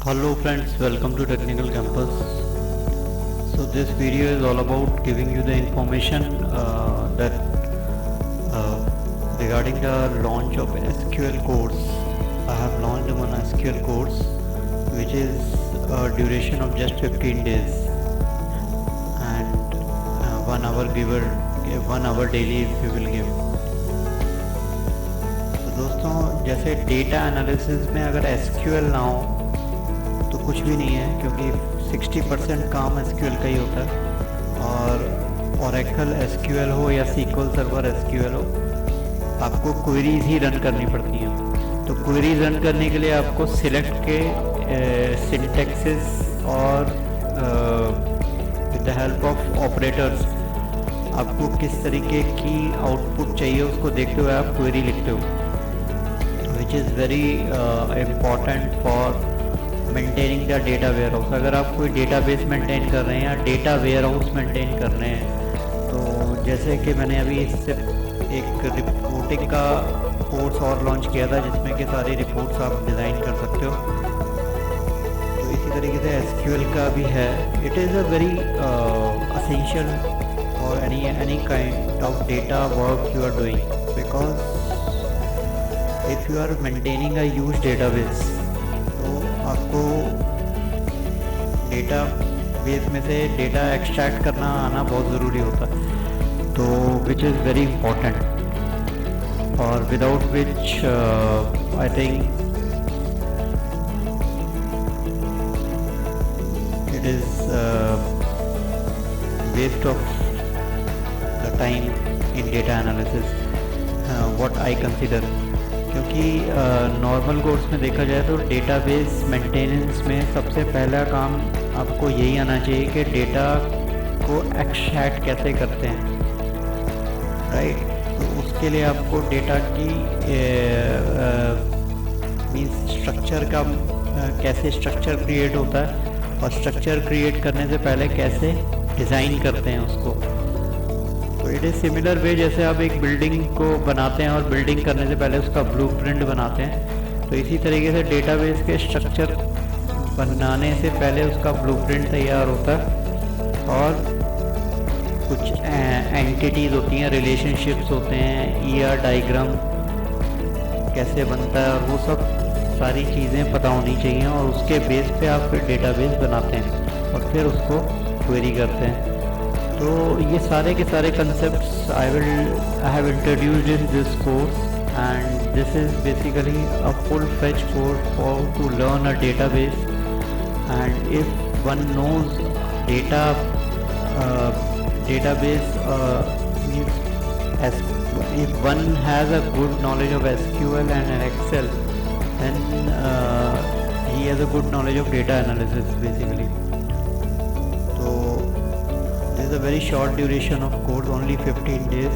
Hello friends, welcome to Technical Campus. So this video is all about giving you the information that regarding the launch of SQL course. I have launched one SQL course which is a duration of just 15 days and 1 hour daily if you will give. तो दोस्तों जैसे data analysis में अगर SQL ना हो तो कुछ भी नहीं है, क्योंकि 60% काम SQL का ही होता है। और Oracle SQL हो या SQL सर्वर SQL हो, आपको क्वेरीज ही रन करनी पड़ती हैं। तो क्वेरीज रन करने के लिए आपको सिलेक्ट के सिंटैक्सेस और with the help of operators आपको किस तरीके की आउटपुट चाहिए उसको देखते हुए आप क्वेरी लिखते हो, which is very important for maintaining the data warehouse. अगर आप कोई डेटाबेस मेंटेन कर रहे हैं या डेटा वेयर हाउस मेंटेन कर रहे हैं, तो जैसे कि मैंने अभी इससे एक रिपोर्टिंग का कोर्स और लॉन्च किया था जिसमें कि सारी रिपोर्ट्स आप डिज़ाइन कर सकते हो, तो इसी तरीके से SQL का भी है। It is a very essential for any kind of data work you are doing, because if you are maintaining a huge database आपको डेटा बेस में से डेटा एक्सट्रैक्ट करना आना बहुत ज़रूरी होता है, तो विच इज़ वेरी इम्पोर्टेंट और without which I think it is waste of the time in data analysis what I consider. क्योंकि नॉर्मल कोर्स में देखा जाए तो डेटाबेस मेंटेनेंस में सबसे पहला काम आपको यही आना चाहिए कि डेटा को एक्सट्रैक्ट कैसे करते हैं, राइट। तो उसके लिए आपको डेटा की मींस स्ट्रक्चर का कैसे स्ट्रक्चर क्रिएट होता है और स्ट्रक्चर क्रिएट करने से पहले कैसे डिज़ाइन करते हैं उसको। तो इट इज़ सिमिलर वे जैसे आप एक बिल्डिंग को बनाते हैं और बिल्डिंग करने से पहले उसका ब्लूप्रिंट बनाते हैं, तो इसी तरीके से डेटाबेस के स्ट्रक्चर बनाने से पहले उसका ब्लूप्रिंट तैयार होता है और कुछ एंटिटीज़ होती हैं, रिलेशनशिप्स होते हैं, ER डायग्राम कैसे बनता है और वो सब सारी चीज़ें पता होनी चाहिए, और उसके बेस पे आप फिर डेटाबेस बनाते हैं और फिर उसको क्वेरी करते हैं। तो ये सारे के सारे concepts I have introduced in this course, and this is basically a full fledge course for to learn a database. And if one knows database means if one has a good knowledge of SQL and Excel, then he has a good knowledge of data analysis basically. This is a very short duration of course, only 15 days,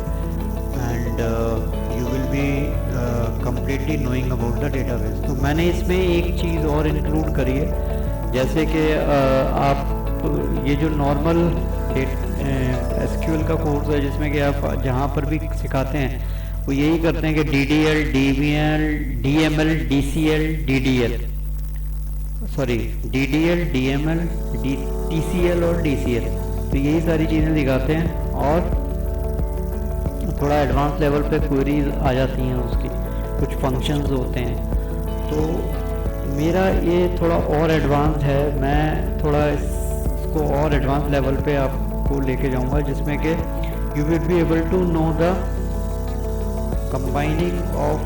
and you will be completely knowing about the database. तो मैंने इसमें एक चीज़ और include करी है, जैसे कि आप ये जो नॉर्मल SQL का कोर्स है जिसमें कि आप जहाँ पर भी सिखाते हैं वो यही करते हैं कि DDL, DBL, DML, DCL, DDL, sorry DDL, DML, TCL और DCL, तो यही सारी चीज़ें दिखाते हैं और थोड़ा एडवांस लेवल पे क्वेरीज आ जाती हैं, उसकी कुछ फंक्शंस होते हैं। तो मेरा ये थोड़ा और एडवांस है, मैं थोड़ा इसको और एडवांस लेवल पे आपको लेके जाऊंगा, जिसमें कि you will be able to know the combining of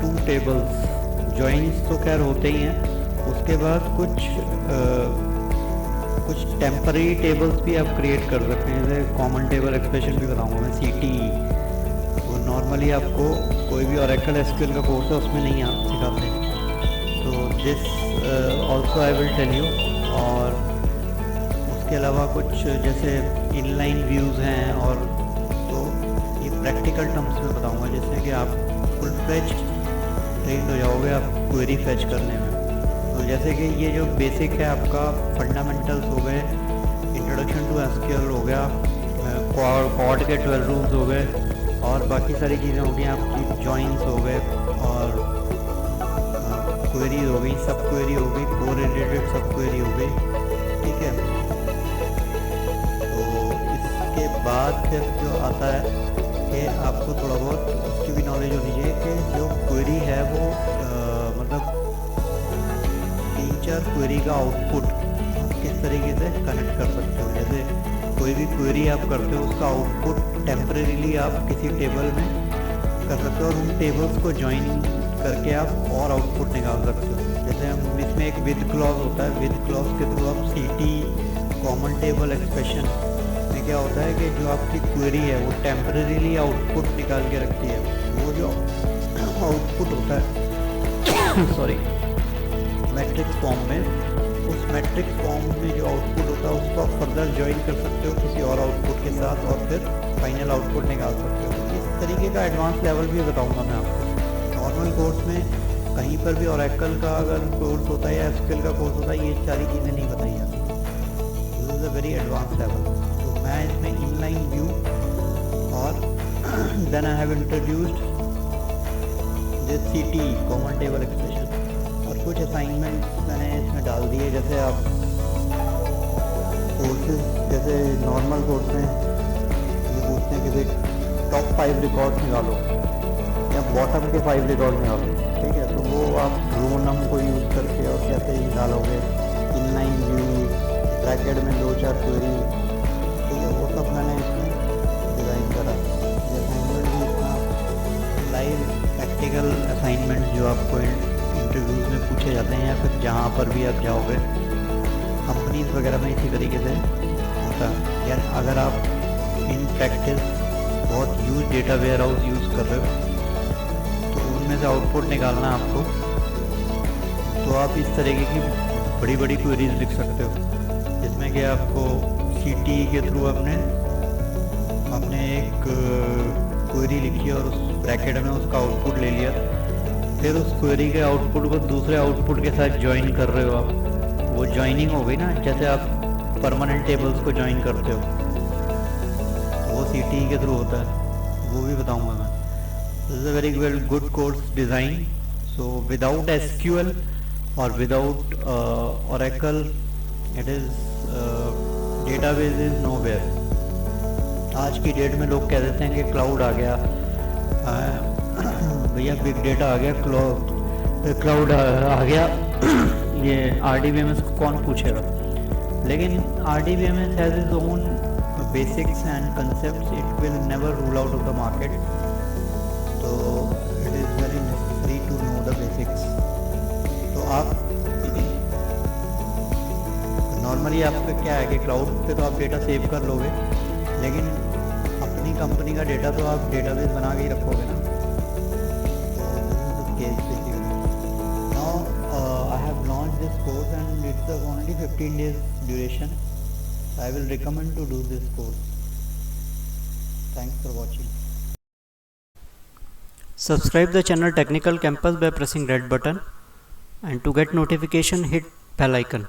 two tables. Joints तो खैर होते ही हैं, उसके बाद कुछ टेम्पररी टेबल्स भी आप क्रिएट कर सकते हैं, जैसे कॉमन टेबल एक्सप्रेशन भी बताऊंगा मैं, CTE। तो नॉर्मली आपको कोई भी Oracle SQL का कोर्स है उसमें नहीं आप सिखाते, तो this also I will tell you. और उसके अलावा कुछ जैसे इनलाइन व्यूज़ हैं, और तो ये प्रैक्टिकल टर्म्स में बताऊंगा, जिससे कि आप फुल फ्लेज ट्रेंड हो जाओगे आप क्वेरी फेच करने में। तो जैसे कि ये जो बेसिक है आपका फंडामेंटल्स हो गए, इंट्रोडक्शन टू SQL हो गया, कॉर्ड के 12 रूल्स हो गए, और बाकी सारी चीज़ें हो गई आपकी, जॉइंस हो गए, और क्वेरी हो गई, सब क्वेरी हो गई, को रिलेटेड सब क्वेरी हो गई, ठीक है। तो इसके बाद फिर जो आता है कि आपको थोड़ा बहुत उसकी भी नॉलेज होनी चाहिए कि जो क्वेरी है वो मतलब 3-4 क्वेरी का आउटपुट किस तरीके से कनेक्ट कर सकते हो। जैसे कोई भी क्वेरी आप करते हो उसका आउटपुट टेम्परेरीली आप किसी टेबल में कर सकते हो और उन टेबल्स को ज्वाइन करके आप और आउटपुट निकाल सकते हो। जैसे हम इसमें एक विद क्लॉज होता है, विद क्लॉज के थ्रू आप सीटी कॉमन टेबल एक्सप्रेशन में क्या होता है कि जो आपकी क्वेरी है वो टेम्परेरीली आउटपुट निकाल के रखती है। वो जो आउटपुट होता है सॉरी मैट्रिक्स फॉर्म में, उस मैट्रिक्स फॉर्म में जो आउटपुट होता है उसको आप फर्दर ज्वाइन कर सकते हो किसी और आउटपुट के साथ और फिर फाइनल आउटपुट निकाल सकते हो। इस तरीके का एडवांस लेवल भी बताऊंगा मैं आपको। नॉर्मल कोर्स में कहीं पर भी ओरेकल का अगर कोर्स होता है या एसक्यूएल का कोर्स होता है, ये सारी चीज़ें नहीं बताई जाती। This is a very advance level. तो मैं इसमें इनलाइन व्यू और then I have introduced this CT common table expression और कुछ असाइनमेंट मैंने इसमें डाल दिए। जैसे आप कोर्सेज जैसे नॉर्मल कोर्स में ये पूछते हैं कि भाई टॉप 5 रिकॉर्ड निकालो या बॉटम के 5 रिकॉर्ड निकालो, ठीक है। तो वो आप रो नम को यूज़ करके और कैसे निकालोगे, इनलाइन व्यू, ब्रैकेट में 2-4 क्वेरी, ठीक है, वो सब मैंने इसमें डिज़ाइन करा। असाइनमेंट भी इतना लाइव प्रैक्टिकल असाइनमेंट जो आपको इंटरव्यूज़ में पूछे जाते हैं या फिर जहाँ पर भी आप जाओगे कंपनीज वगैरह में इसी तरीके से होता है। यार अगर आप इन प्रैक्टिस बहुत use data warehouse use कर रहे हो तो उनमें से आउटपुट निकालना आपको, तो आप इस तरीके की बड़ी बड़ी क्वेरीज लिख सकते हो जिसमें कि आपको सीटी के थ्रू आपने एक क्वेरी लिखी और उस ब्रैकेट में उसका आउटपुट ले लिया, फिर उस क्वेरी के आउटपुट को दूसरे आउटपुट के साथ ज्वाइन कर रहे हो आप। वो ज्वाइनिंग हो गई ना, जैसे आप परमानेंट टेबल्स को ज्वाइन करते हो, वो सीटी के थ्रू होता है, वो भी बताऊंगा मैं। This is a very well good course design. So without SQL और without Oracle it is database is nowhere. आज की डेट में लोग कह देते हैं कि क्लाउड आ गया, भैया बिग डेटा आ गया, क्लाउड आ गया, ये RDBMS को कौन पूछेगा। लेकिन RDBMS has its own basics and concepts, it will never rule out of the market. तो it is very necessary to know the basics. तो आप नॉर्मली आपका क्या है कि क्लाउड पे तो आप डेटा सेव कर लोगे, लेकिन अपनी कंपनी का डेटा तो आप डेटाबेस बना के ही रखोगे ना। This course and it's only 15 days duration. I will recommend to do this course. Thanks for watching. Subscribe the channel Technical Campus by pressing red button, and to get notification hit bell icon.